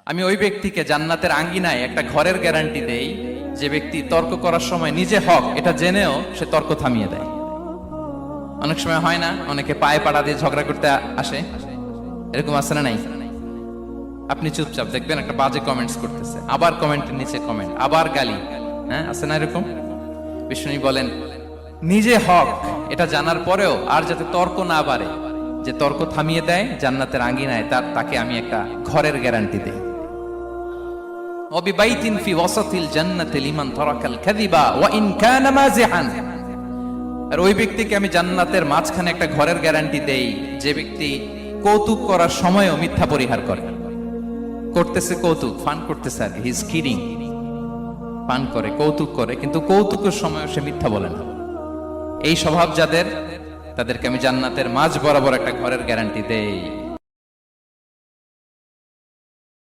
আমি ওই ব্যক্তিকে জান্নাতের আঙ্গিনায় একটা ঘরের গ্যারান্টি দেই যে ব্যক্তি তর্ক করার সময় নিজে হক এটা জেনেও সে তর্ক থামিয়ে দেয়। অনেক সময় হয় না, অনেকে পায়ে পাড়া দিয়ে ঝগড়া করতে আসে, এরকম আছে না নাই? আপনি চুপচাপ দেখবেন একটা বাজে কমেন্টস করতেছে, আবার কমেন্টের নিচে কমেন্ট, আবার গালি, হ্যাঁ আছে না এরকম? বিষ্ণু বলেন নিজে হক এটা জানার পরেও আর যাতে তর্ক না বাড়ে, যে তর্ক থামিয়ে দেয় জান্নাতের আঙ্গিনায় তাকে আমি একটা ঘরের গ্যারান্টি দেই। ওয়াবিবাইতিন ফি ওয়াসাতিল জান্নাতি লিমান তারাকাল কাযিবা ওয়া ইন কানা মাযিহান। আর ওই ব্যক্তিকে আমি জান্নাতের মাঝখানে একটা ঘরের গ্যারান্টি দেই যে ব্যক্তি কৌতুক করার সময়ও মিথ্যা পরিহার করে। করতেছে কৌতুক, ফান করতেছে আর হি ইজ কিডিং, ফান করে, কৌতুক করে, কিন্তু কৌতুকের সময়ও সে মিথ্যা বলে না। এই স্বভাব যাদের, তাদেরকে আমি জান্নাতের মাঝ বরাবর একটা ঘরের গ্যারান্টি দেই।